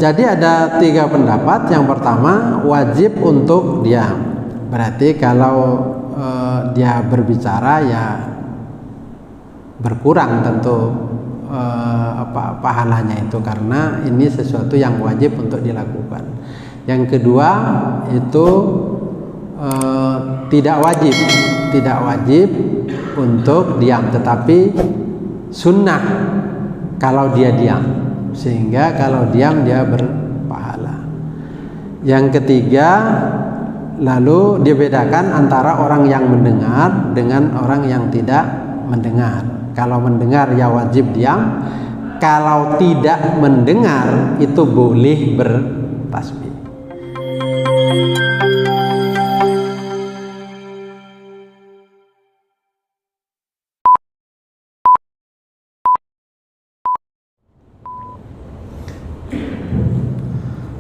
Jadi ada 3 pendapat. Yang pertama, wajib untuk diam. Berarti kalau dia berbicara ya berkurang tentu pahalanya itu, karena ini sesuatu yang wajib untuk dilakukan. Yang kedua itu tidak wajib untuk diam, tetapi sunnah kalau dia diam, sehingga kalau diam dia berpahala. Yang ketiga, lalu dibedakan antara orang yang mendengar dengan orang yang tidak mendengar. Kalau mendengar ya wajib diam, kalau tidak mendengar itu boleh bertasbih.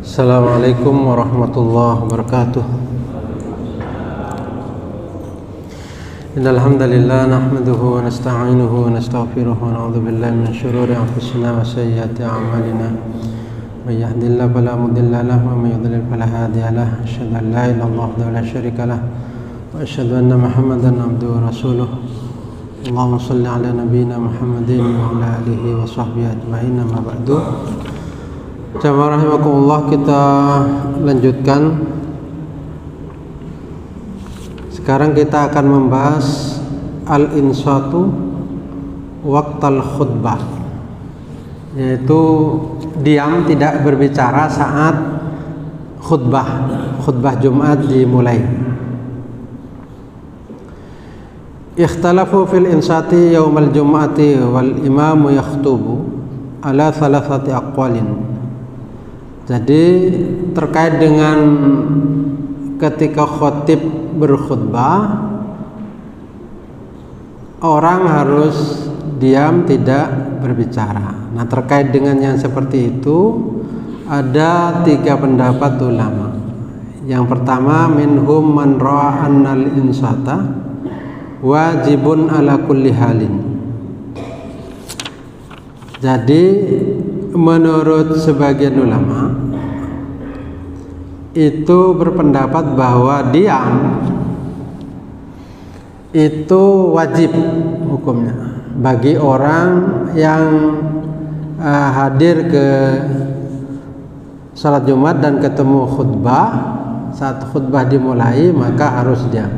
Assalamualaikum warahmatullahi wabarakatuh. Innal hamdalillah nahmaduhu wa nasta'inuhu wa nastaghfiruhu wa na'udzu billahi min shururi anfusina wa sayyiati a'malina. May yahdihillahu fala mudilla lahu wa may yudlil fala hadiya lahu. Asyhadu an la ilaha illallah wahdahu la syarika lahu wa asyhadu anna Muhammadan abduhu wa rasuluh. Allahumma shalli ala nabiyyina Muhammadin wa ala alihi wa sahbihi ajma'in. Amma ba'du. Jamaah rahimakumullah, kita lanjutkan. Sekarang kita akan membahas al-insatu waqtal khutbah, yaitu diam, tidak berbicara saat khutbah Jumat dimulai. Ikhtalafu fil insati yaumal jum'ati wal imamu yakhtubu ala thalathati aqwalin. Jadi terkait dengan ketika khotib berkhutbah, orang harus diam, tidak berbicara. Nah, terkait dengan yang seperti itu ada 3 pendapat ulama. Yang pertama, minhum man ra'a annal insata wajibun ala kulli halin. Jadi menurut sebagian ulama itu berpendapat bahwa diam itu wajib hukumnya bagi orang yang hadir ke salat Jumat dan ketemu khutbah. Saat khutbah dimulai maka harus diam.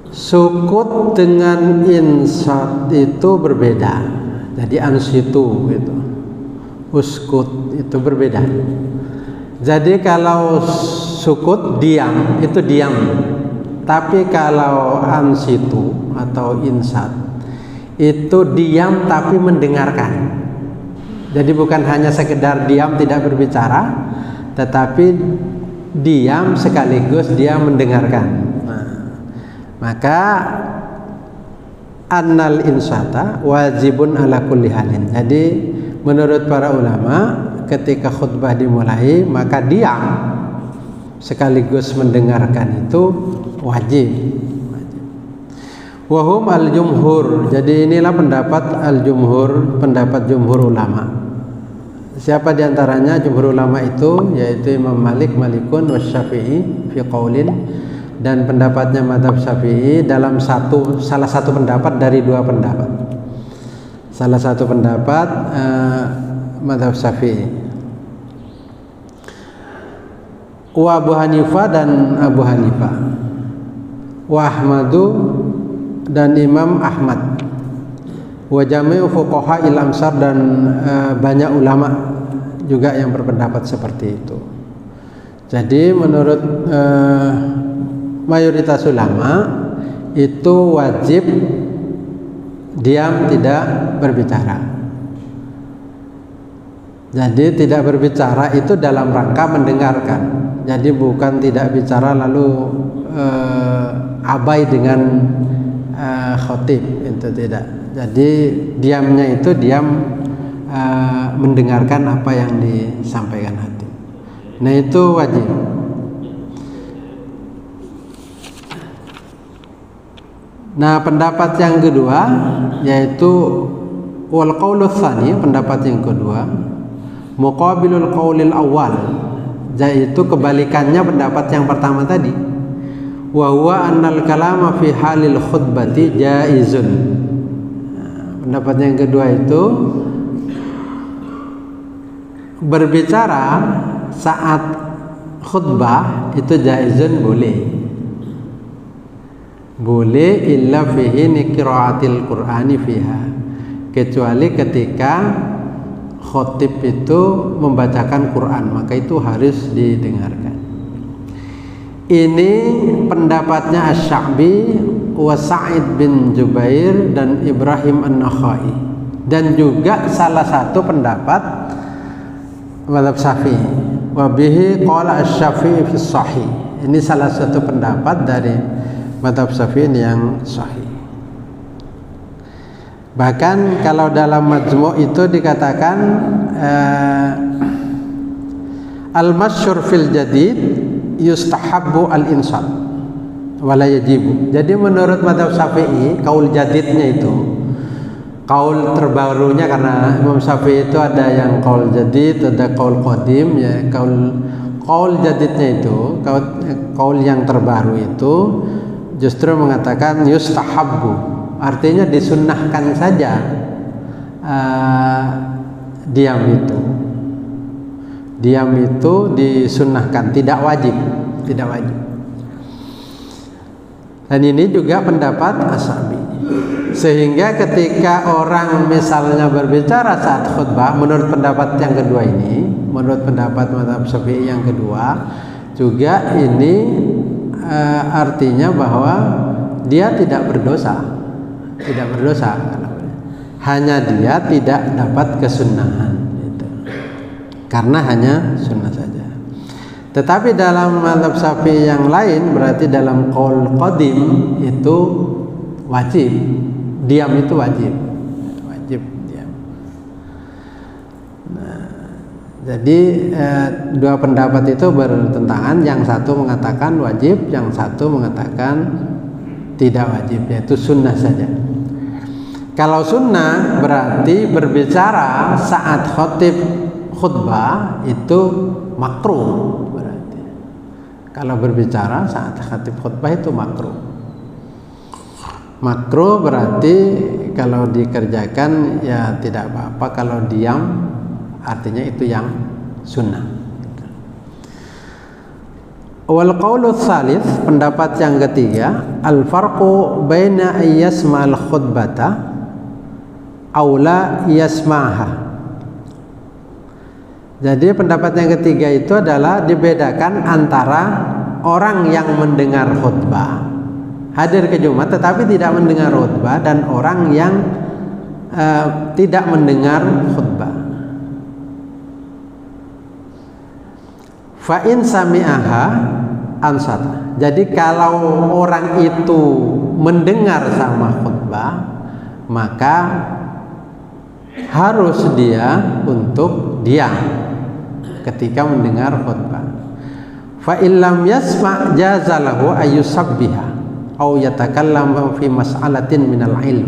Sukut dengan insat itu berbeda. Jadi ansitu itu, uskut itu berbeda. Jadi kalau sukut diam itu diam, tapi kalau ansitu atau insat itu diam tapi mendengarkan. Jadi bukan hanya sekedar diam tidak berbicara, tetapi diam sekaligus dia mendengarkan. Nah, maka annal insata wajibun ala kulli halin. Jadi menurut para ulama, ketika khutbah dimulai maka diam sekaligus mendengarkan itu wajib. Wahum al-jumhur. Jadi inilah pendapat al-jumhur, pendapat jumhur ulama. Siapa diantaranya jumhur ulama itu? Yaitu Imam Malik, Malikun, Wasyafi'i fi qaulin, dan pendapatnya mazhab Syafi'i dalam salah satu pendapat dari 2 pendapat. Salah satu pendapat mazhab Syafi'i. Wa Abu Hanifah dan Abu Hanifah. Wa Ahmadu dan Imam Ahmad. Wa jami'u fuqaha il amsar, dan banyak ulama juga yang berpendapat seperti itu. Jadi menurut mayoritas ulama itu wajib diam, tidak berbicara. Jadi tidak berbicara itu dalam rangka mendengarkan. Jadi bukan tidak bicara lalu abai dengan khotib, itu tidak. Jadi diamnya itu diam mendengarkan apa yang disampaikan khotib. Nah, itu wajib. Nah, pendapat yang kedua yaitu wal qaulu tsani, pendapat yang kedua, muqabilul qaulil awal, yaitu kebalikannya pendapat yang pertama tadi. Wa huwa annal kalama fi halil khutbati jaizun. Pendapat yang kedua itu berbicara saat khutbah itu jaizun, boleh illa fihi qiraatil qur'ani fiha, kecuali ketika khotib itu membacakan Quran, maka itu harus didengarkan. Ini pendapatnya Asy-Sya'bi wa Sa'id bin Jubair dan Ibrahim An-Nakhai, dan juga salah satu pendapat mazhab Syafi'i. Wa bihi qala Asy-Syafi'i fi Shahih. Ini salah satu pendapat dari mazhab Syafi'i yang sahih. Bahkan kalau dalam Majmu' itu dikatakan al-masyhur fil jadid yustahabbu al-insat wala yajibu. Jadi menurut mazhab Syafi'i, kaul jadidnya itu, kaul terbarunya, karena Imam Syafi'i itu ada yang kaul jadid, ada kaul qadim, ya. Kaul jadidnya itu, kaul yang terbaru itu justru mengatakan yustahabbu, artinya disunnahkan saja diam itu disunnahkan, tidak wajib. Dan ini juga pendapat Asy-Sya'bi. Sehingga ketika orang misalnya berbicara saat khutbah, menurut pendapat yang kedua ini, menurut pendapat mazhab Syafi'i yang kedua, juga ini artinya bahwa dia tidak berdosa, hanya dia tidak dapat kesunnahan gitu. Karena hanya sunnah saja. Tetapi dalam mazhab Syafi'i yang lain, berarti dalam qaul qadim itu wajib, diam itu wajib diam. Nah, jadi dua pendapat itu bertentangan. Yang satu mengatakan wajib, yang satu mengatakan tidak wajib, yaitu sunnah saja. Kalau sunnah berarti berbicara saat khotib khutbah itu makruh. Berarti kalau berbicara saat khotib khutbah itu makruh. Makruh berarti kalau dikerjakan ya tidak apa-apa, kalau diam artinya itu yang sunnah. Wal qaulu tsalits, pendapat yang ketiga, al farqu baina ayyasma al khutbata aw la yasma'ha. Jadi pendapat yang ketiga itu adalah dibedakan antara orang yang mendengar khutbah, hadir ke Jumat tetapi tidak mendengar khutbah, dan orang yang tidak mendengar khutbah. Fa in sami'aha ansata. Jadi kalau orang itu mendengar sama khutbah, maka harus dia untuk diam ketika mendengar khutbah. Fa in lam yasma' jaza lahu ayyusabbiha aw yatakallam fi mas'alatin minal ilm.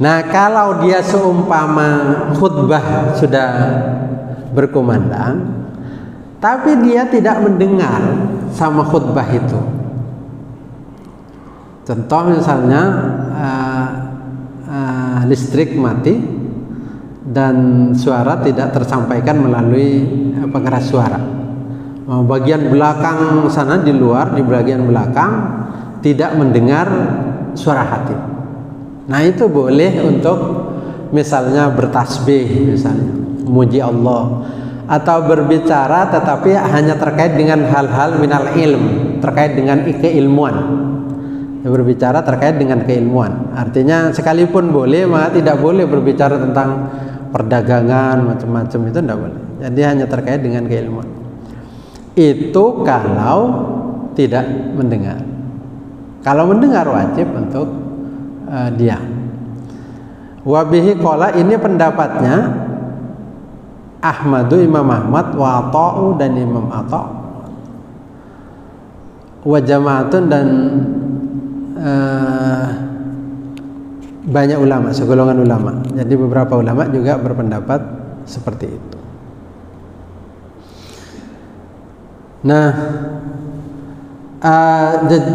Nah, kalau dia seumpama khutbah sudah berkumandang tapi dia tidak mendengar sama khutbah itu. Contoh misalnya listrik mati dan suara tidak tersampaikan melalui pengeras suara. Bagian belakang sana di luar, di bagian belakang tidak mendengar suara khatib. Nah, itu boleh untuk misalnya bertasbih, misalnya memuji Allah, atau berbicara tetapi hanya terkait dengan hal-hal minal ilm, terkait dengan keilmuan. Berbicara terkait dengan keilmuan, artinya sekalipun boleh, maka tidak boleh berbicara tentang perdagangan macam-macam, itu tidak boleh. Jadi hanya terkait dengan keilmuan. Itu kalau tidak mendengar. Kalau mendengar wajib untuk diam. Wabihi qala, ini pendapatnya Ahmadu, Imam Ahmad, wa Ata'u, dan Imam Ata', wa jama'atun, dan banyak ulama, segolongan ulama. Jadi beberapa ulama juga berpendapat seperti itu. Nah,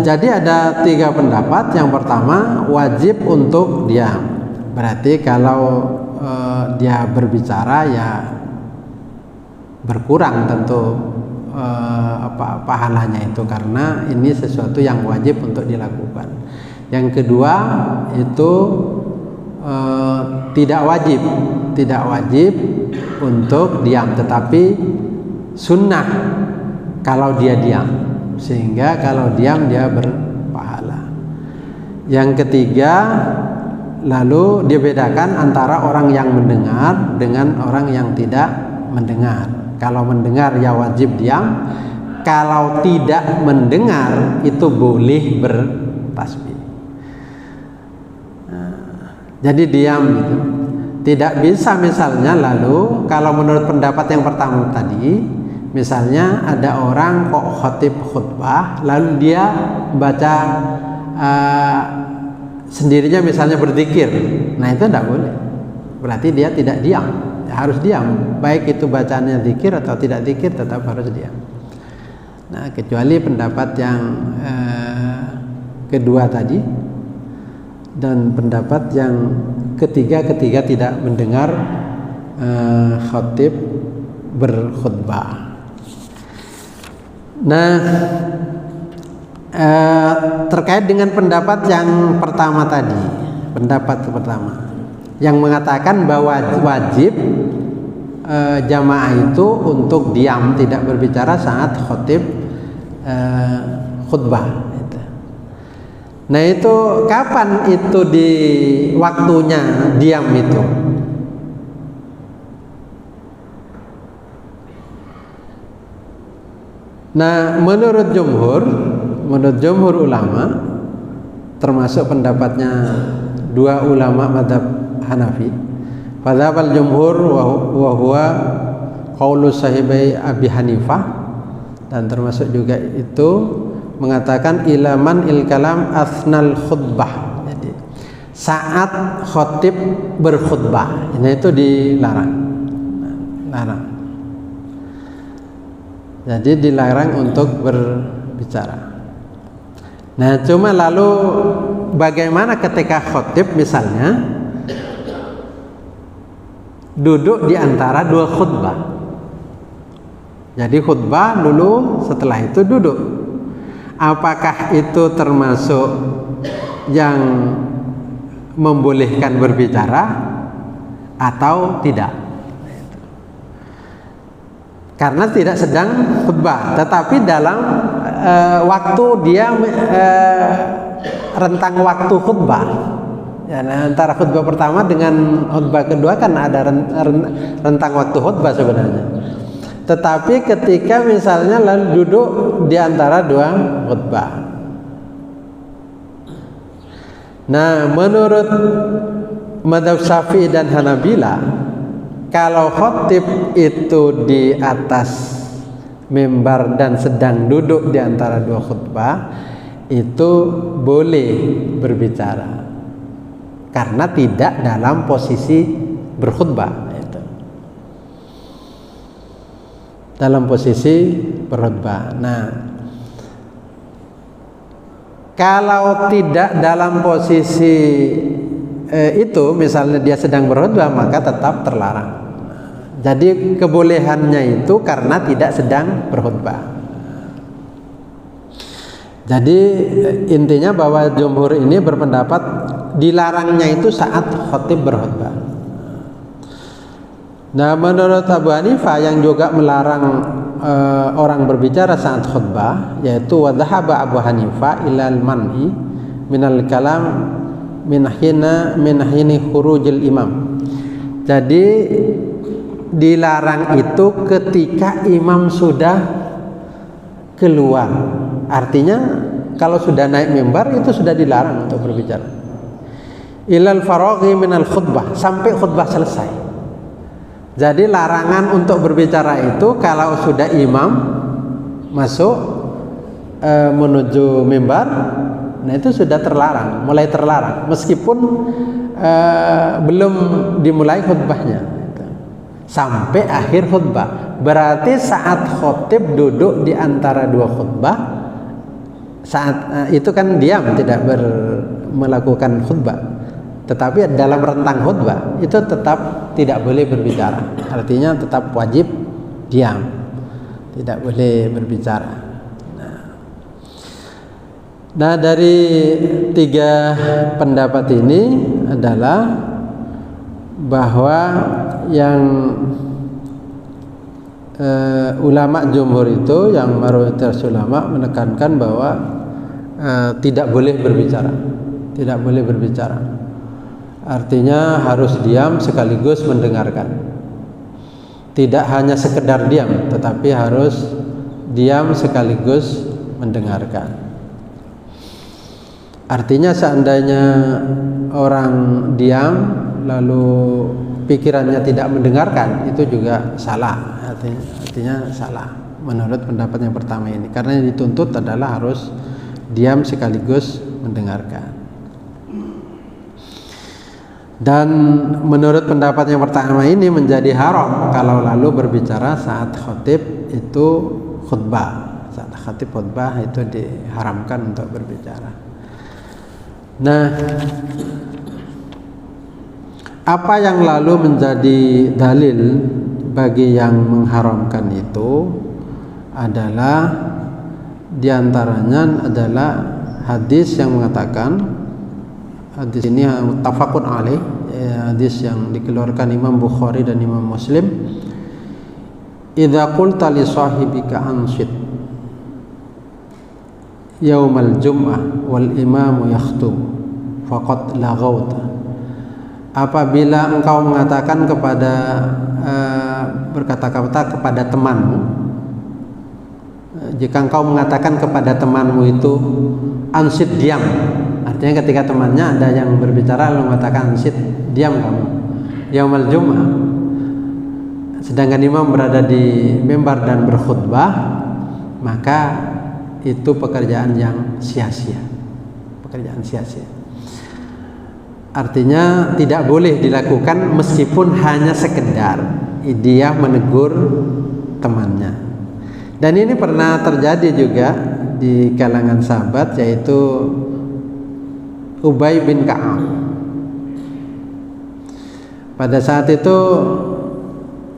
jadi ada 3 pendapat. Yang pertama, wajib untuk diam. Berarti kalau dia berbicara ya berkurang tentu pahalanya itu, karena ini sesuatu yang wajib untuk dilakukan. Yang kedua itu tidak wajib untuk diam, tetapi sunnah kalau dia diam, sehingga kalau diam dia berpahala. Yang ketiga, lalu dibedakan antara orang yang mendengar dengan orang yang tidak mendengar. Kalau mendengar ya wajib diam, kalau tidak mendengar itu boleh bertasbih. Jadi diam gitu. Tidak bisa misalnya, lalu kalau menurut pendapat yang pertama tadi, misalnya ada orang kok khotib khutbah lalu dia baca sendirinya, misalnya berzikir, nah itu tidak boleh. Berarti dia tidak diam, harus diam. Baik itu bacaannya zikir atau tidak zikir, tetap harus diam. Nah, kecuali pendapat yang kedua tadi, dan pendapat yang ketiga tidak mendengar khatib berkhutbah. Nah, terkait dengan pendapat yang pertama tadi, pendapat pertama yang mengatakan bahwa wajib jamaah itu untuk diam, tidak berbicara saat khatib khutbah. Nah, itu kapan itu di waktunya diam itu? Nah, menurut jumhur ulama, termasuk pendapatnya 2 ulama mazhab Hanafi, fadzhabal jumhur wa huwa qaulu sahibai Abi Hanifah, dan termasuk juga itu mengatakan ilaman il kalam asnal khutbah. Jadi saat khatib berkhutbah, ini itu dilarang. Jadi dilarang untuk berbicara. Nah, cuma lalu bagaimana ketika khatib misalnya duduk di antara 2 khutbah? Jadi khutbah dulu, setelah itu duduk. Apakah itu termasuk yang membolehkan berbicara atau tidak? Karena tidak sedang khutbah, tetapi dalam waktu dia rentang waktu khutbah. Ya, antara khutbah pertama dengan khutbah kedua kan ada rentang waktu khutbah sebenarnya. Tetapi ketika misalnya lalu duduk di antara 2 khutbah. Nah, menurut mazhab Syafi'i dan Hanabila, kalau khatib itu di atas mimbar dan sedang duduk di antara 2 khutbah, itu boleh berbicara karena tidak dalam posisi berkhutbah. Dalam posisi berkhutbah. Nah, kalau tidak dalam posisi itu, misalnya dia sedang berkhutbah, maka tetap terlarang. Jadi kebolehannya itu karena tidak sedang berkhutbah. Jadi intinya bahwa jumhur ini berpendapat dilarangnya itu saat khatib berkhutbah. Nah, menurut Abu Hanifah yang juga melarang orang berbicara saat khutbah, yaitu wa dhahaba Abu Hanifah ilal man'i minal kalam min hini khurujil imam. Jadi dilarang itu ketika imam sudah keluar. Artinya kalau sudah naik mimbar itu sudah dilarang untuk berbicara. Ilal faraghi minal khutbah, sampai khutbah selesai. Jadi larangan untuk berbicara itu kalau sudah imam masuk menuju mimbar, nah itu sudah terlarang, mulai terlarang, meskipun belum dimulai khutbahnya. sampai akhir khutbah. Berarti saat khotib duduk di antara dua khutbah, saat itu kan diam, tidak melakukan khutbah. Tetapi dalam rentang khutbah itu tetap tidak boleh berbicara. Artinya tetap wajib diam, tidak boleh berbicara. Nah, dari tiga pendapat ini adalah bahwa yang ulama jumhur itu, yang mayoritas ulama menekankan bahwa tidak boleh berbicara, tidak boleh berbicara. Artinya harus diam sekaligus mendengarkan. Tidak hanya sekedar diam, tetapi harus diam sekaligus mendengarkan. Artinya seandainya orang diam lalu pikirannya tidak mendengarkan, itu juga salah. Artinya salah menurut pendapat yang pertama ini, karena yang dituntut adalah harus diam sekaligus mendengarkan. Dan menurut pendapat yang pertama ini menjadi haram kalau lalu berbicara saat khatib itu khutbah. Saat khatib khutbah itu diharamkan untuk berbicara. Nah, apa yang lalu menjadi dalil bagi yang mengharamkan itu adalah diantaranya adalah hadis yang mengatakan, hadis ini muttafaqun alaih, hadis yang dikeluarkan Imam Bukhari dan Imam Muslim. Idza qulta li sahibika anshid yaumal jum'ah wal imamu yakhtub faqad laghawta. Apabila engkau mengatakan kepada berkata-kata kepada temanmu, jika engkau mengatakan kepada temanmu itu anshid, diam, artinya ketika temannya ada yang berbicara lalu mengatakan anshid, diam kamu yaumal jum'ah, sedangkan imam berada di mimbar dan berkhutbah, maka itu pekerjaan yang sia-sia, pekerjaan sia-sia. Artinya tidak boleh dilakukan meskipun hanya sekedar dia menegur temannya. Dan ini pernah terjadi juga di kalangan sahabat, yaitu Ubay bin Ka'ab. Pada saat itu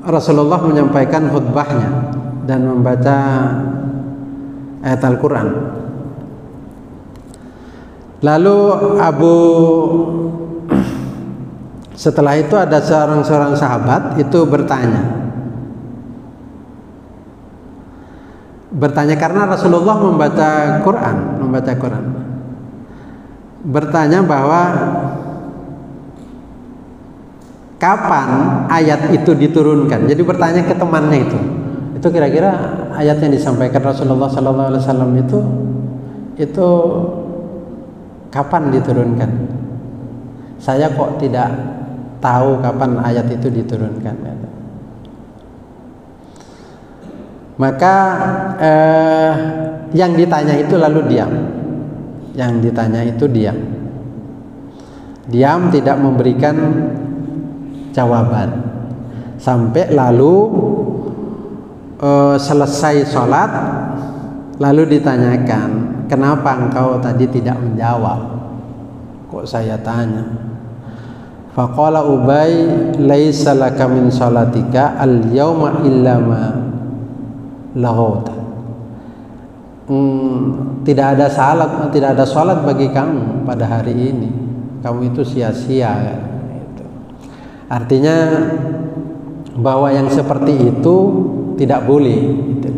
Rasulullah menyampaikan khutbahnya dan membaca ayat Al-Quran. Lalu setelah itu ada seorang sahabat itu bertanya karena Rasulullah membaca Quran, bertanya bahwa kapan ayat itu diturunkan. Jadi bertanya ke temannya itu kira-kira ayat yang disampaikan Rasulullah SAW itu kapan diturunkan? Saya kok tidak tahu kapan ayat itu diturunkan. Maka yang ditanya itu lalu diam. Yang ditanya itu diam, tidak memberikan jawaban sampai lalu selesai sholat, lalu ditanyakan, kenapa engkau tadi tidak menjawab? Kok saya tanya? Faqala Ubay, laisa laka min sholatika al-yawma illa ma laghawta. Tidak ada salat bagi kamu pada hari ini. Kamu itu sia-sia. Artinya bahwa yang seperti itu tidak boleh gitu.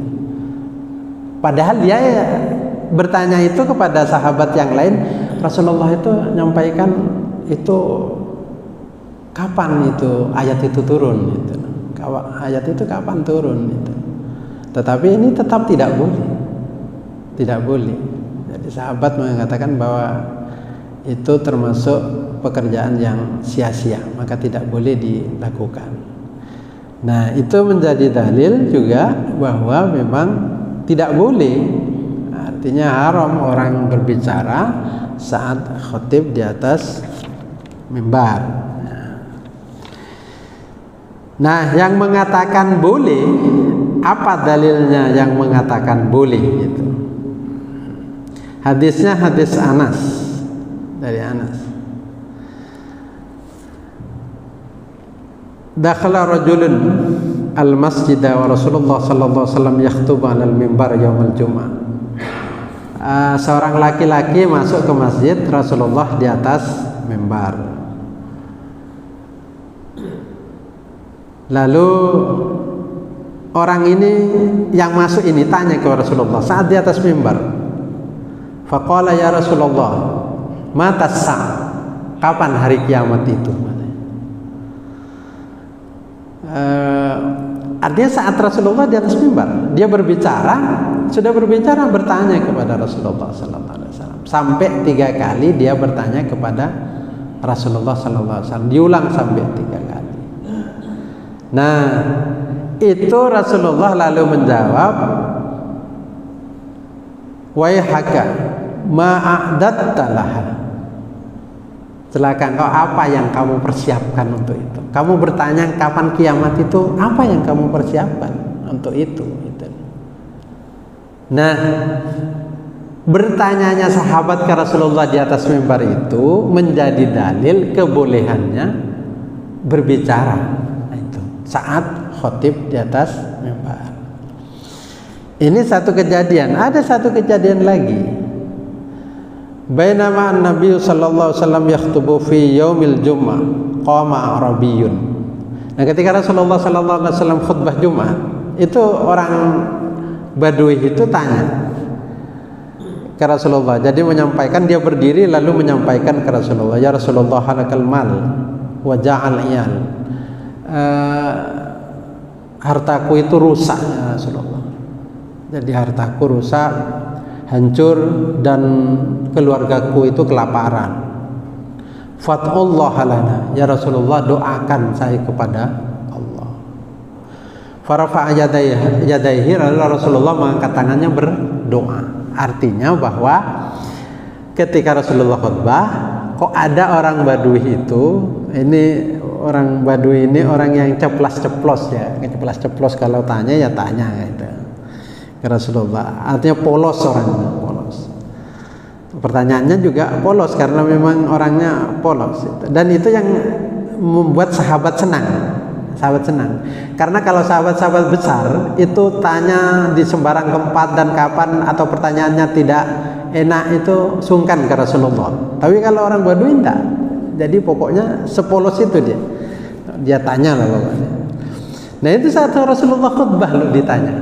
Padahal dia bertanya itu kepada sahabat yang lain, Rasulullah itu menyampaikan itu kapan itu ayat itu turun gitu. Ayat itu kapan turun gitu. Tetapi ini tetap tidak boleh. Jadi sahabat mengatakan bahwa itu termasuk pekerjaan yang sia-sia, maka tidak boleh dilakukan. Nah, itu menjadi dalil juga bahwa memang tidak boleh, artinya haram orang berbicara saat khatib di atas mimbar. Nah, yang mengatakan boleh, apa dalilnya yang mengatakan boleh itu? Hadisnya hadis Anas, dari Anas. Dakhala rajulun al-masjid wa Rasulullah sallallahu alaihi wasallam yakhtub 'ala al-mimbar yaumil Jum'ah. Seorang laki-laki masuk ke masjid, Rasulullah di atas mimbar. Lalu orang ini yang masuk ini tanya ke Rasulullah saat di atas mimbar. Faqala ya Rasulullah, mata sa'? Kapan hari kiamat itu? Artinya saat Rasulullah di atas mimbar, dia sudah berbicara bertanya kepada Rasulullah sallallahu alaihi wasallam. Sampai 3 kali dia bertanya kepada Rasulullah sallallahu alaihi wasallam. Diulang sampai 3 kali. Nah, itu Rasulullah lalu menjawab, waihaka ma'adatta laha. Celaka engkau, apa yang kamu persiapkan untuk itu? Kamu bertanya kapan kiamat itu, apa yang kamu persiapkan untuk itu? Nah, bertanyanya sahabat ke Rasulullah di atas mimbar itu menjadi dalil kebolehannya berbicara saat khotib di atas mimbar. Ini satu kejadian. Ada satu kejadian lagi. Bainama an-nabiy sallallahu alaihi wasallam yakhutubu fi yaumil Jum'ah, qama Arabiyyun. Nah, ketika Rasulullah sallallahu alaihi wasallam khutbah Jumat, itu orang Badui itu tanya ke Rasulullah. Jadi menyampaikan, dia berdiri lalu menyampaikan ke Rasulullah, ya Rasulullah, halakal mal wa ja'al iyal. Hartaku itu rusak ya Rasulullah. Jadi hartaku rusak, hancur, dan keluargaku itu kelaparan. Fatullah lana, ya Rasulullah, doakan saya kepada Allah. Farafa'a yadaihi, lalu Rasulullah mengangkat tangannya berdoa. Artinya bahwa ketika Rasulullah khutbah, kok ada orang Badui itu, ini orang Badui ini orang yang ceplas-ceplos ya, ceplas-ceplos, kalau tanya ya tanya gitu ke Rasulullah. Artinya polos orangnya, polos. Pertanyaannya juga polos karena memang orangnya polos. Dan itu yang membuat sahabat senang. Sahabat senang. Karena kalau sahabat-sahabat besar itu tanya di sembarang tempat dan kapan, atau pertanyaannya tidak enak, itu sungkan ke Rasulullah. Tapi kalau orang Badui enggak. Jadi pokoknya sepolos itu dia tanya lah pokoknya. Nah, itu saat Rasulullah khutbah lu ditanya.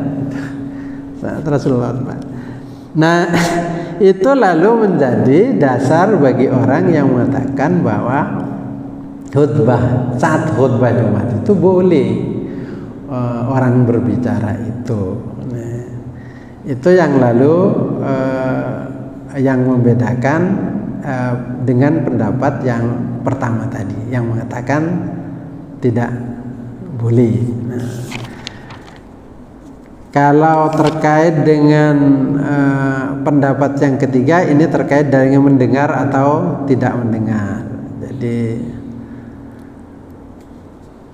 Saat Rasulullah khutbah. Nah, itu lalu menjadi dasar bagi orang yang mengatakan bahwa saat khutbah Jumat itu boleh orang berbicara itu. Nah, itu yang lalu yang membedakan dengan pendapat yang pertama tadi, yang mengatakan tidak boleh. Nah, kalau terkait dengan pendapat yang ketiga, ini terkait dengan mendengar atau tidak mendengar. Jadi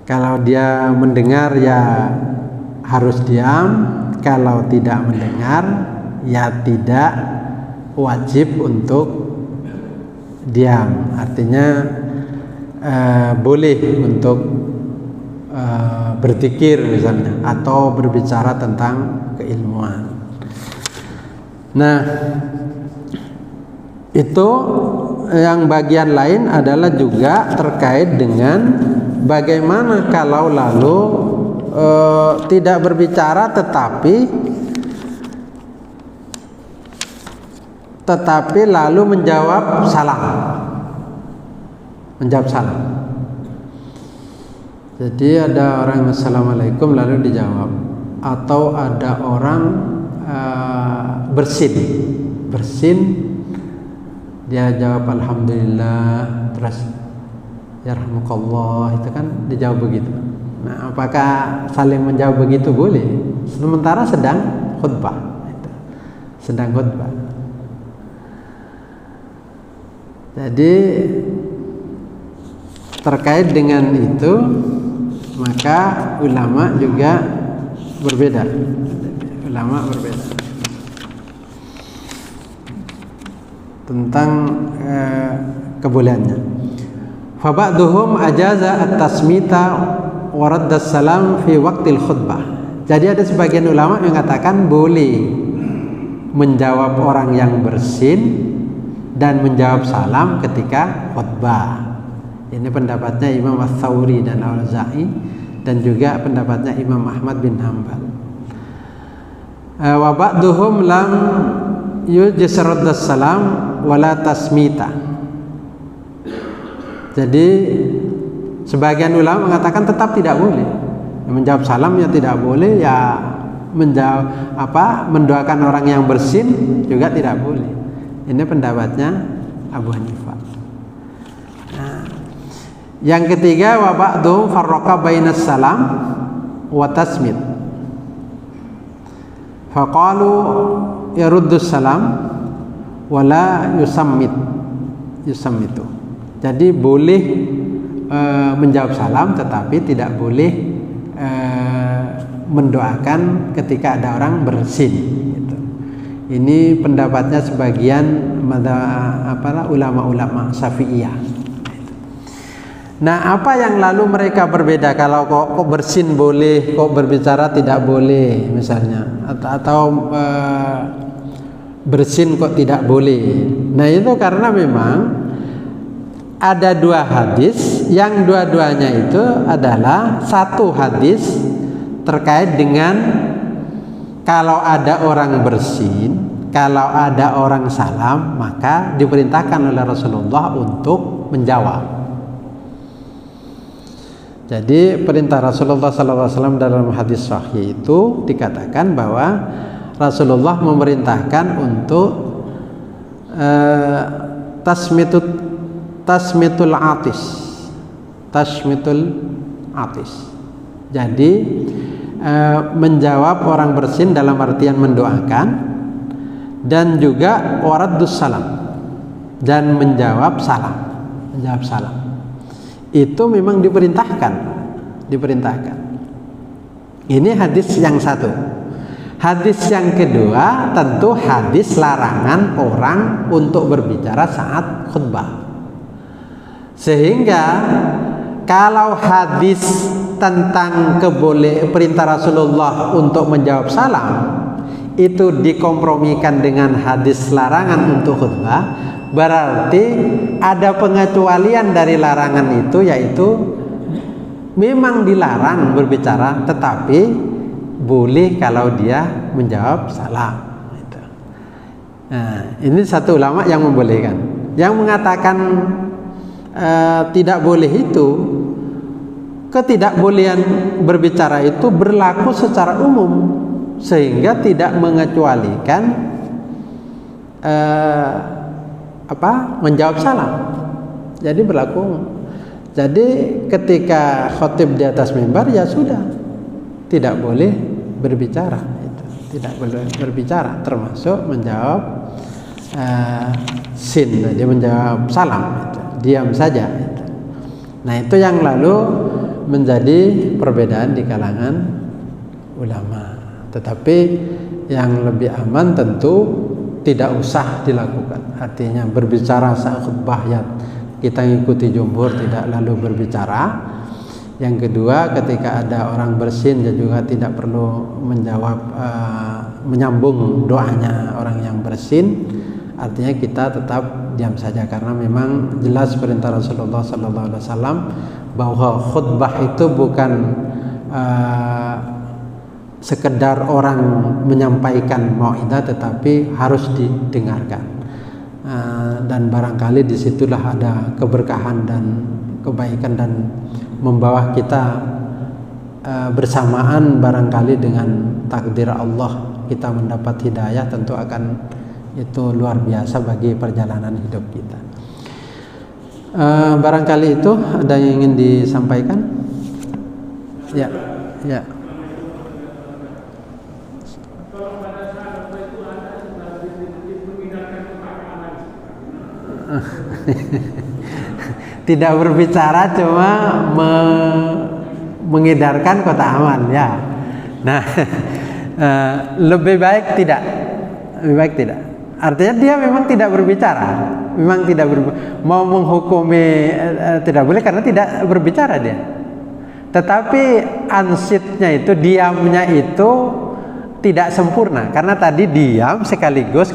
kalau dia mendengar ya harus diam, kalau tidak mendengar ya tidak wajib untuk diam. Artinya boleh untuk berzikir misalnya, atau berbicara tentang keilmuan. Nah, itu yang bagian lain adalah juga terkait dengan bagaimana kalau lalu tidak berbicara tetapi lalu menjawab salam. Jadi ada orang assalamualaikum lalu dijawab, atau ada orang bersin dia jawab alhamdulillah, terus yarhamukallah, itu kan dijawab begitu. Nah, apakah saling menjawab begitu? Boleh, sementara sedang khutbah. Jadi terkait dengan itu maka ulama juga berbeda. Ulama berbeda tentang kebolehannya. Fa ba'duhum ajaza at-tasmita wa radda salam fi waqtil khutbah. Jadi ada sebagian ulama yang mengatakan boleh menjawab orang yang bersin dan menjawab salam ketika khutbah. Ini pendapatnya Imam Ats-Tsauri dan Al-Auza'i, dan juga pendapatnya Imam Ahmad bin Hanbal. Wa ba'duhum lam yujaz raddas salam wala tasmita. Jadi sebagian ulama mengatakan tetap tidak boleh. Menjawab salam ya tidak boleh, ya mendoakan orang yang bersin juga tidak boleh. Ini pendapatnya Abu Hanifah. Nah, yang ketiga, wa ba'du farraqa bainas salam wa tasmit. Faqalu yaruddus salam wala yusammitu. Jadi boleh menjawab salam, tetapi tidak boleh mendoakan ketika ada orang bersin. Gitu. Ini pendapatnya sebagian ulama-ulama Syafi'iyah. Nah, apa yang lalu mereka berbeda? Kalau kok bersin boleh, kok berbicara tidak boleh, misalnya, atau bersin kok tidak boleh. Nah, itu karena memang ada dua hadis yang dua-duanya itu adalah satu hadis terkait dengan kalau ada orang bersin, kalau ada orang salam, maka diperintahkan oleh Rasulullah untuk menjawab. Jadi perintah Rasulullah SAW dalam hadis sahih itu dikatakan bahwa Rasulullah memerintahkan untuk tasmitul atis. Jadi menjawab orang bersin dalam artian mendoakan, dan juga waraddus salam, dan menjawab salam. Itu memang diperintahkan. Ini hadis yang satu. Hadis yang kedua tentu hadis larangan orang untuk berbicara saat khutbah. Sehingga kalau hadis tentang perintah Rasulullah untuk menjawab salam itu dikompromikan dengan hadis larangan untuk khutbah, berarti ada pengecualian dari larangan itu, yaitu memang dilarang berbicara, tetapi boleh kalau dia menjawab salam. Nah, ini satu ulama yang membolehkan. Yang mengatakan tidak boleh itu, ketidakbolehan berbicara itu berlaku secara umum, sehingga tidak mengecualikan menjawab salam. Jadi berlaku. Jadi ketika khotib di atas mimbar, ya sudah, tidak boleh berbicara. Tidak boleh berbicara, termasuk menjawab dia menjawab salam. Diam saja. Nah, itu yang lalu menjadi perbedaan di kalangan ulama. Tetapi yang lebih aman tentu tidak usah dilakukan. Artinya berbicara saat khutbah, ya kita ikuti jumhur, tidak lalu berbicara. Yang kedua, ketika ada orang bersin, ya juga tidak perlu menjawab, menyambung doanya orang yang bersin. Artinya kita tetap diam saja, karena memang jelas perintah Rasulullah SAW bahwa khutbah itu bukan sekedar orang menyampaikan mau'idah, tetapi harus didengarkan. Dan barangkali disitulah ada keberkahan dan kebaikan, dan membawa kita bersamaan barangkali dengan takdir Allah kita mendapat hidayah. Tentu akan itu luar biasa bagi perjalanan hidup kita. Barangkali itu ada yang ingin disampaikan? Ya. Tidak berbicara, cuma mengedarkan kotak amal ya. Nah, lebih baik tidak. Lebih baik tidak. Artinya dia memang tidak berbicara, memang tidak mau menghukumi tidak boleh karena tidak berbicara dia. Tetapi ansitnya itu, diamnya itu tidak sempurna karena tadi diam sekaligus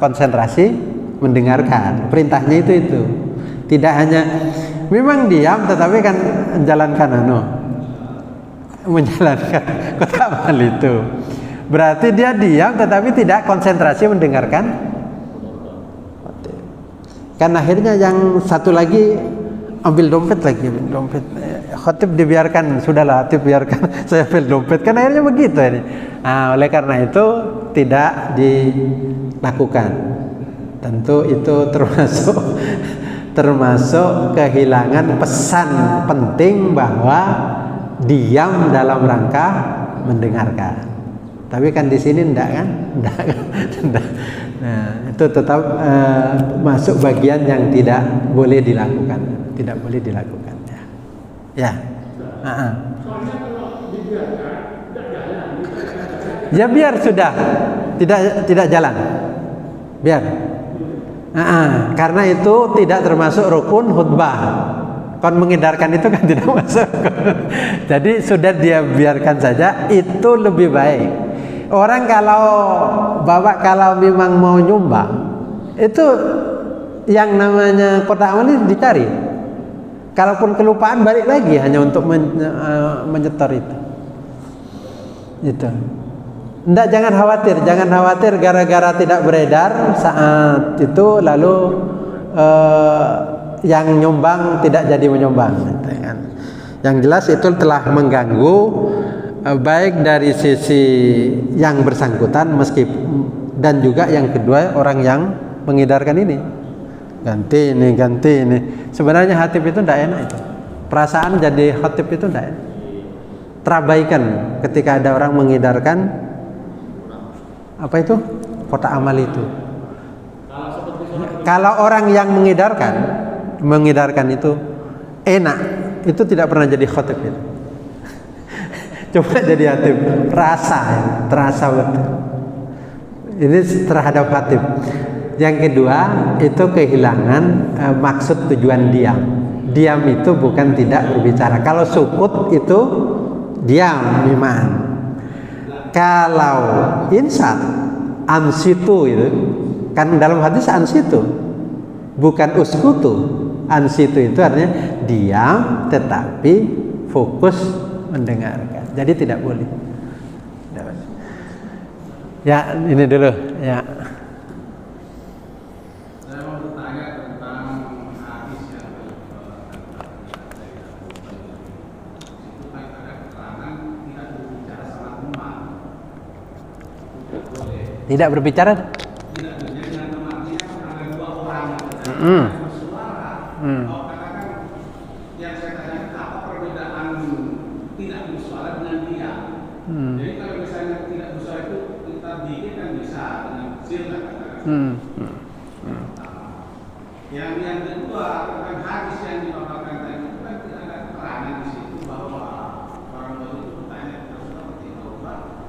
konsentrasi mendengarkan. Perintahnya itu. Tidak hanya memang diam tetapi kan menjalankan kotak amal itu. Berarti dia diam tetapi tidak konsentrasi mendengarkan. Kan akhirnya yang satu lagi ambil dompet lagi, khatib dibiarkan, sudahlah khatib biarkan saya ambil dompet, kan akhirnya begitu ini. Nah, oleh karena itu tidak dilakukan. Tentu itu termasuk kehilangan pesan penting bahwa diam dalam rangka mendengarkan. Tapi kan di sini enggak kan? Enggak. Nah, itu tetap masuk bagian yang tidak boleh dilakukan. Tidak boleh dilakukan ya. Ya. Ya biar sudah tidak jalan. Biar. Karena itu tidak termasuk rukun khutbah. Kon mengedarkan itu kan tidak masuk. Jadi sudah dia biarkan saja, itu lebih baik. Orang kalau bapak kalau memang mau nyumbang, itu yang namanya kotak amal itu dicari. Kalaupun kelupaan balik lagi hanya untuk menyetor itu. Itu. Jangan khawatir gara-gara tidak beredar saat itu lalu yang nyumbang tidak jadi menyumbang. Yang jelas itu telah mengganggu baik dari sisi yang bersangkutan dan juga yang kedua orang yang mengedarkan ini. Ganti ini. Sebenarnya khatib itu tidak enak itu. Perasaan jadi khatib itu tidak enak. Terabaikan ketika ada orang mengedarkan apa itu? Kotak amal itu. Kalau orang yang mengedarkan itu enak, itu tidak pernah jadi khatib itu. Coba jadi khatib, terasa betul. Ini terhadap khatib. Yang kedua itu kehilangan maksud tujuan diam. Diam itu bukan tidak berbicara. Kalau sukut itu diam memang. Kalau insat ansitu itu kan dalam hadis ansitu bukan uskutu. Ansitu itu artinya diam tetapi fokus mendengarkan. Jadi tidak boleh. Ya ini dulu ya. Tidak berbicara. Yang saya tanyakan apa perbedaan tidak bersuara dengan dia. Jadi kalau misalnya tidak bersuara itu kita bikin kan bisa dengan kecil lah katakan. Yang kedua tentang hadis yang dipaparkan tadi itu kan tidak ada keterangan di situ bahwa orang baru itu bertanya seperti itu,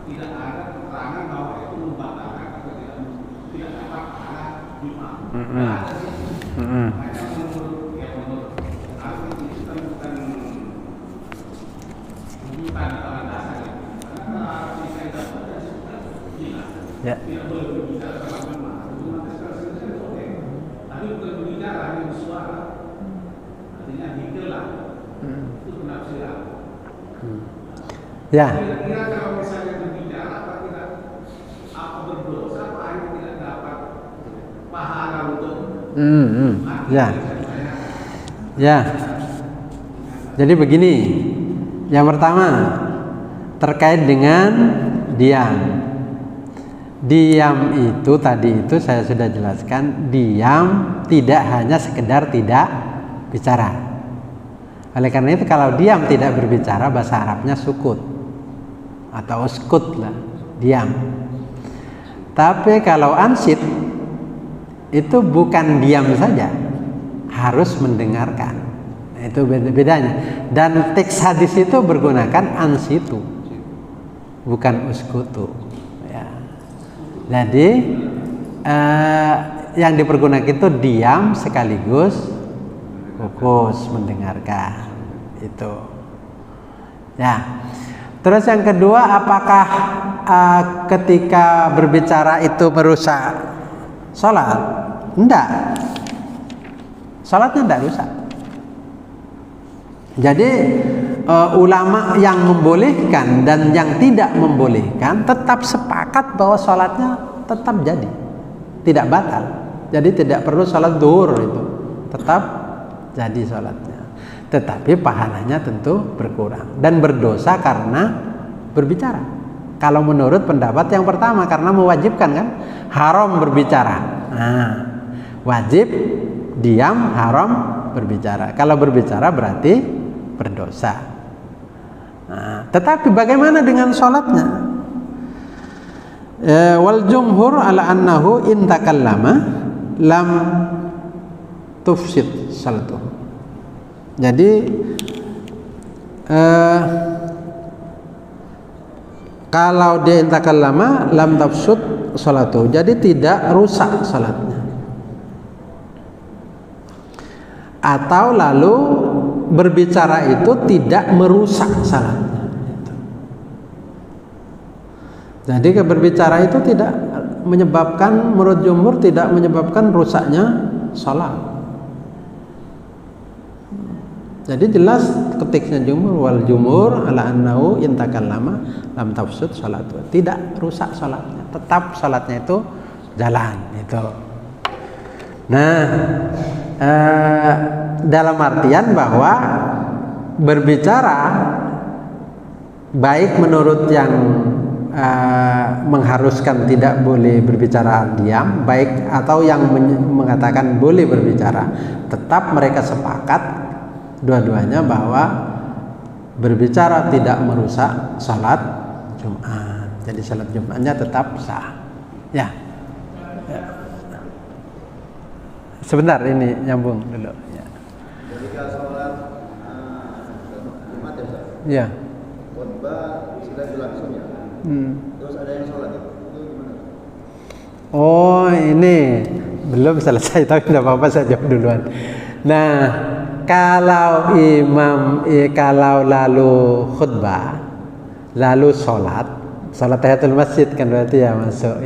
tidak ada keterangan bahwa itu membatalkan atau tidak dapat karena Jumat. Ada sih. Makanya menurut arti itu kan bukan bukan dasar ya. Karena arti saya dapat dari situ tidak boleh berbicara sama Jumat. Jumat sekarang boleh, tapi bukan berbicara hanya bersuara. Artinya hikir lah. Itu penafsiran. Ya. Kira-kira kalau misalnya berbicara apa tidak apa berdosa apa hanya tidak dapat pahala untuk Ya. Jadi begini. Yang pertama terkait dengan diam. Diam itu tadi itu saya sudah jelaskan, diam tidak hanya sekedar tidak bicara. Oleh karena itu kalau diam tidak berbicara bahasa Arabnya sukut atau uskut lah, diam. Tapi kalau ansit itu bukan diam saja, harus mendengarkan. Itu bedanya. Dan teks hadis itu bergunakan ansitu, bukan uskutu. Ya. Jadi yang dipergunakan itu diam sekaligus fokus mendengarkan. Itu. Ya. Terus yang kedua, apakah ketika berbicara itu merusak sholat? Enggak. Sholatnya enggak rusak. Jadi ulama yang membolehkan dan yang tidak membolehkan tetap sepakat bahwa sholatnya tetap jadi, tidak batal. Jadi tidak perlu sholat zuhur, itu tetap jadi sholatnya. Tetapi pahalanya tentu berkurang dan berdosa karena berbicara. Kalau menurut pendapat yang pertama, karena mewajibkan kan, haram berbicara. Nah, wajib diam, haram berbicara. Kalau berbicara berarti berdosa. Nah, tetapi bagaimana dengan sholatnya? Wal jumhur ala annahu in takallama lam tufsid salatuh. Jadi kalau dia intakallama lam tafsud salatuh, jadi tidak rusak salatnya. Atau lalu berbicara itu tidak merusak salatnya. Jadi berbicara itu tidak menyebabkan, menurut jumhur tidak menyebabkan rusaknya salat. Jadi jelas ketiknya jumhur, wal jumhur ala annahu in takallama lam tafsud salatu. Tidak rusak salatnya, tetap salatnya itu jalan itu. Nah, dalam artian bahwa berbicara baik menurut yang mengharuskan tidak boleh berbicara diam, baik atau yang mengatakan boleh berbicara, tetap mereka sepakat dua-duanya bahwa berbicara tidak merusak salat Jumat. Jadi salat Jumatnya tetap sah. Ya. Sebentar, ini nyambung dulu. Ya. Ketika sholat Jumat ya, Ustaz? Ya. Khutbah sudah berlangsung ya. Terus ada yang sholat itu gimana? Oh, ini belum selesai, tapi tidak apa-apa, saya jawab duluan. Nah, kalau imam kalau lalu khutbah, lalu sholat tahiyatul masjid kan berarti ya masuk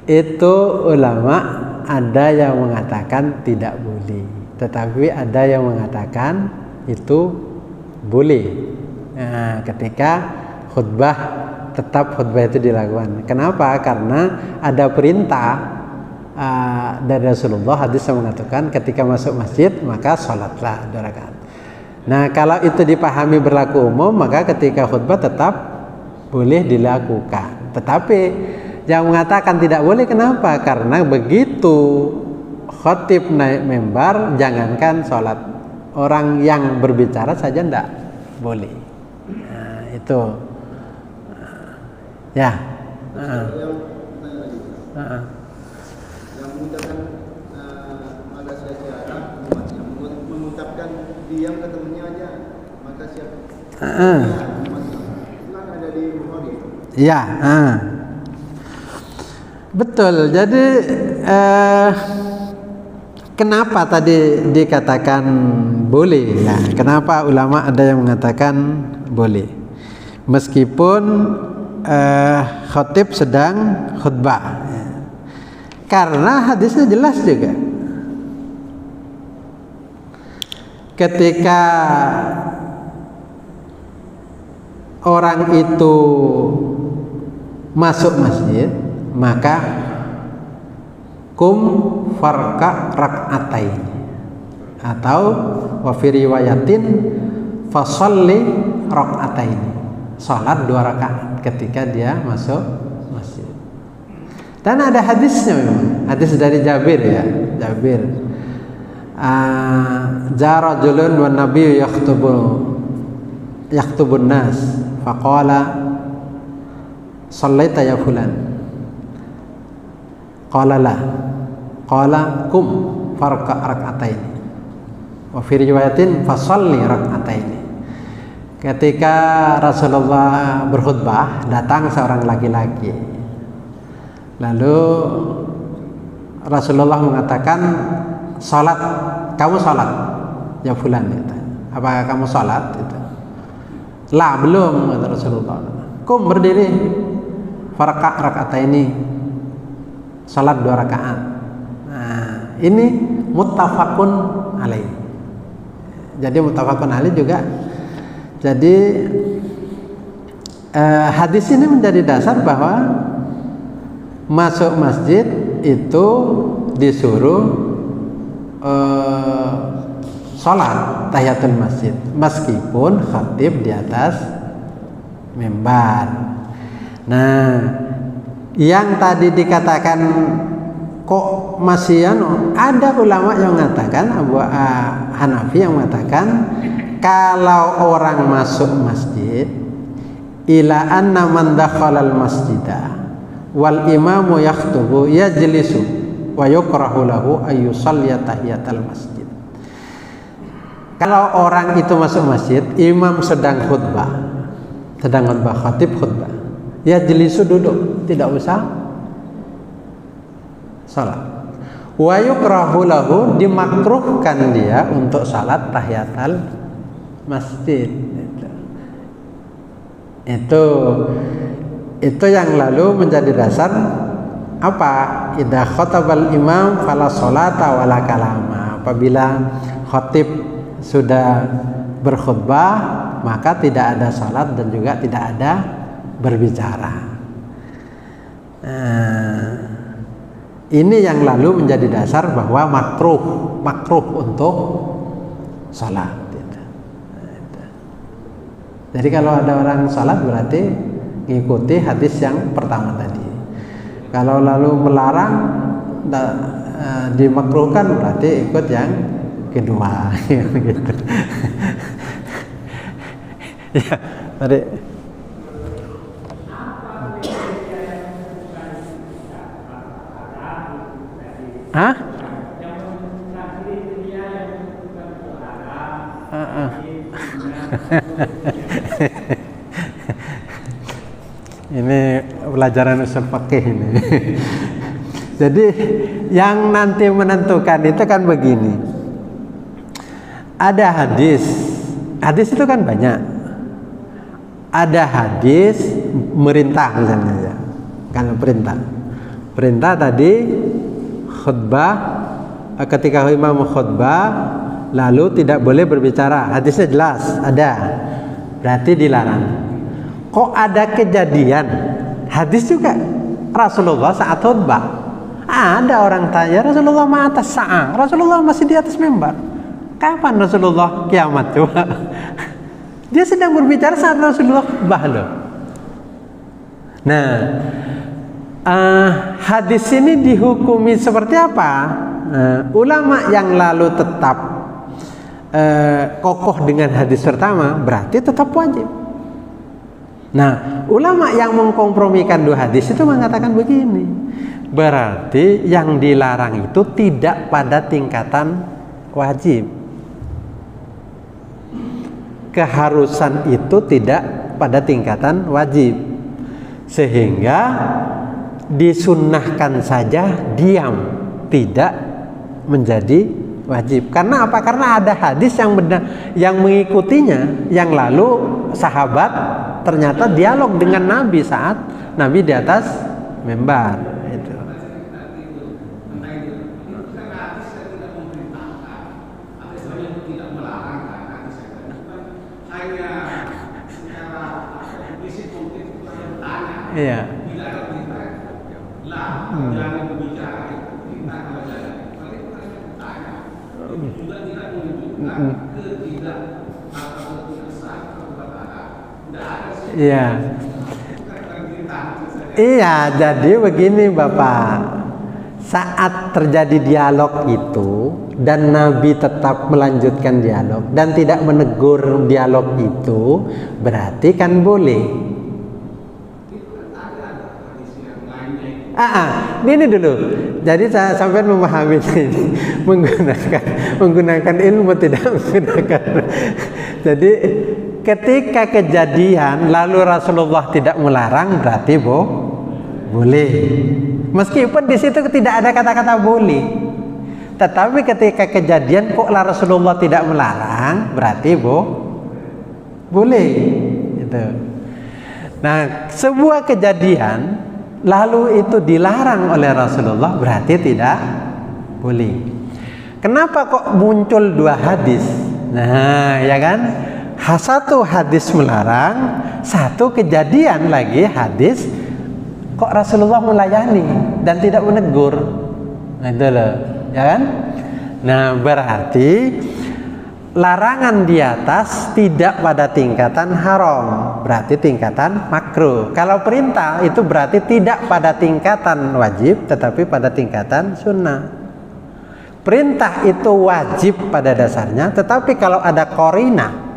itu ulama ada yang mengatakan tidak boleh, tetapi ada yang mengatakan itu boleh. Nah, ketika khutbah tetap khutbah itu dilakukan. Kenapa? Karena ada perintah dari Rasulullah, hadis yang mengatakan ketika masuk masjid maka sholatlah 2 rakaat. Nah, kalau itu dipahami berlaku umum, maka ketika khutbah tetap boleh dilakukan. Tetapi yang mengatakan tidak boleh, kenapa? Karena begitu khatib naik mimbar, jangankan sholat, orang yang berbicara saja tidak boleh. Nah, itu ya. Yang mengucapkan maka secara umatnya, mengucapkan diam ke temannya aja maka siapa? Itu kan ada di Bukhari. Ya, betul. Jadi kenapa tadi dikatakan boleh? Ya, kenapa ulama ada yang mengatakan boleh? Meskipun khatib sedang khutbah. Karena hadisnya jelas juga. Ketika orang itu masuk masjid, maka kum farka rak'atain, atau wa fi riwayatin fasalli rak'atain, salat 2 rakaat ketika dia masuk masjid. Dan ada hadisnya memang, hadis dari Jabir ya, Jabir. Jara julun wa nabiy yaktubun nas faqala sallaita ya fulan, qala la, qala kum farqa rak'atain, Wa fi riwayatin fasholli rak'ataini. Ketika Rasulullah berkhutbah, datang seorang laki-laki. Lalu Rasulullah mengatakan, "Salat, kamu salat." Ya fulan gitu. Apakah kamu salat itu? La, belum, kata Rasulullah. Kum, berdiri. Faraka' raka'ataini. Salat 2 rakaat. Nah, ini muttafaqun alaih. Jadi muttafaqun alaih juga. Jadi hadis ini menjadi dasar bahwa masuk masjid itu disuruh sholat tahiyatul masjid meskipun khatib di atas mimbar. Nah, yang tadi dikatakan kok masih ada ulama yang mengatakan, Abu Hanafi yang mengatakan kalau orang masuk masjid ila anna man dakhalal masjidah wal imamu yakhutubu yajlisu wa yukrahu lahu ayyusalliya tahiyatal masjid. Kalau orang itu masuk masjid, imam sedang khutbah khatib khutbah, yajlisu duduk, tidak usah salat. Wa yukrahu lahu, dimakruhkan dia untuk salat tahiyatal masjid. Itu yang lalu menjadi dasar apa? Idza khatabal imam fala sholata wala kalama. Apabila khatib sudah berkhutbah, maka tidak ada salat dan juga tidak ada berbicara. Ini yang lalu menjadi dasar bahwa makruh untuk salat. Jadi kalau ada orang salat berarti mengikuti hadis yang pertama tadi. Kalau lalu melarang dimakruhkan berarti ikut yang kedua. Gitu. Ya, tadi. Hah? Ini pelajaran usul fikih ini. Jadi yang nanti menentukan itu kan begini. Ada hadis itu kan banyak. Ada hadis merintah misalnya ya. Kan perintah tadi khutbah, ketika imam khutbah lalu tidak boleh berbicara. Hadisnya jelas ada. Berarti dilarang. Kok ada kejadian hadis juga Rasulullah saat khutbah ada orang tanya, Rasulullah atas sa'a, Rasulullah masih di atas mimbar. Kapan Rasulullah kiamat coba? Dia sedang berbicara saat Rasulullah khutbah loh. Nah, hadis ini dihukumi seperti apa? Ulama yang lalu tetap kokoh dengan hadis pertama berarti tetap wajib. Nah, ulama yang mengkompromikan dua hadis itu mengatakan begini, berarti yang dilarang itu tidak pada tingkatan wajib. Keharusan itu tidak pada tingkatan wajib, sehingga disunnahkan saja diam, tidak menjadi wajib. Karena apa? Karena ada hadis yang benar, yang mengikutinya, yang lalu sahabat ternyata dialog dengan Nabi saat Nabi di atas mimbar itu. Iya. Iya. Iya, jadi begini Bapak. Saat terjadi dialog itu dan Nabi tetap melanjutkan dialog dan tidak menegur dialog itu, berarti kan boleh. Ini dulu. Jadi saya sampai memahami ini menggunakan ilmu tidak menggunakan. Jadi ketika kejadian lalu Rasulullah tidak melarang berarti boleh. Meskipun di situ tidak ada kata-kata boleh. Tetapi ketika kejadian kok Rasulullah tidak melarang berarti boleh. Gitu. Nah, sebuah kejadian lalu itu dilarang oleh Rasulullah berarti tidak boleh. Kenapa kok muncul dua hadis? Nah, ya kan? Satu hadis melarang, satu kejadian lagi hadis kok Rasulullah melayani dan tidak menegur. Nah, itu loh, ya kan? Nah, berarti larangan di atas tidak pada tingkatan haram, berarti tingkatan makruh. Kalau perintah itu berarti tidak pada tingkatan wajib, tetapi pada tingkatan sunnah. Perintah itu wajib pada dasarnya, tetapi kalau ada korina,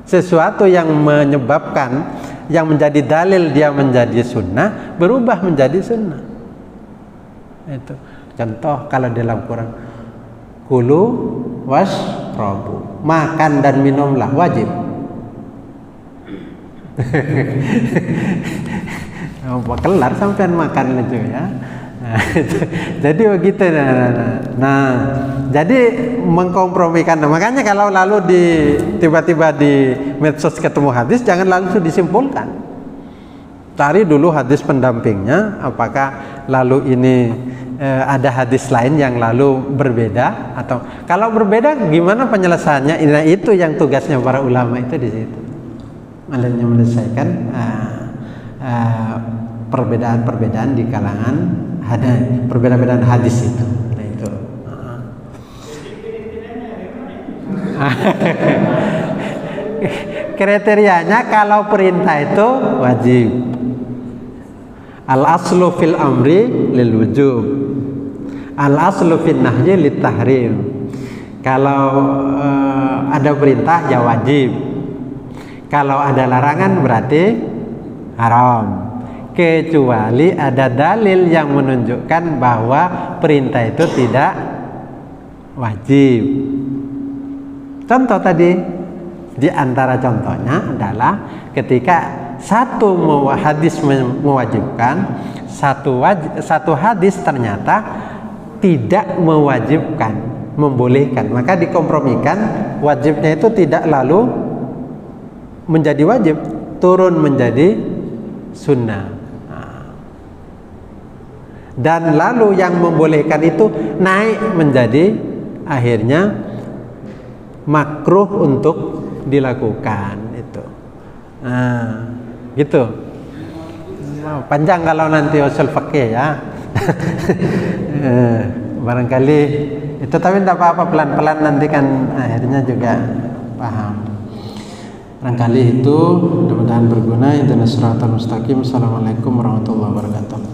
sesuatu yang menyebabkan, yang menjadi dalil dia menjadi sunnah, berubah menjadi sunnah. Itu contoh kalau dalam Quran, kulu washrabu, makan dan minumlah, wajib. Kelar sampean makan itu ya. Nah, jadi begitu. Nah, jadi mengkompromikan. Makanya kalau lalu tiba-tiba di medsos ketemu hadis, jangan langsung disimpulkan. Cari dulu hadis pendampingnya, apakah lalu ini ada hadis lain yang lalu berbeda, atau kalau berbeda gimana penyelesaiannya? Nah, itu yang tugasnya para ulama itu di situ, menyelesaikan perbedaan-perbedaan di kalangan perbedaan hadis itu. Nah, itu. Kriterianya kalau perintah itu wajib. Al aslu fil amri lil wujub. Al aslu fil nahyi lit tahrim. Kalau ada perintah ya wajib. Kalau ada larangan berarti haram. Kecuali ada dalil yang menunjukkan bahwa perintah itu tidak wajib. Contoh tadi, di antara contohnya adalah ketika satu hadis mewajibkan, satu hadis ternyata tidak mewajibkan, membolehkan, maka dikompromikan, wajibnya itu tidak lalu menjadi wajib, turun menjadi sunnah. Dan lalu yang membolehkan itu naik menjadi akhirnya makruh untuk dilakukan itu. Nah, gitu. Panjang kalau nanti usul fikih ya. Barangkali itu, tapi tidak apa-apa, pelan-pelan nanti kan akhirnya juga paham. Barangkali itu mudah-mudahan berguna. Ihdinas siratal mustaqim. Assalamualaikum warahmatullahi wabarakatuh.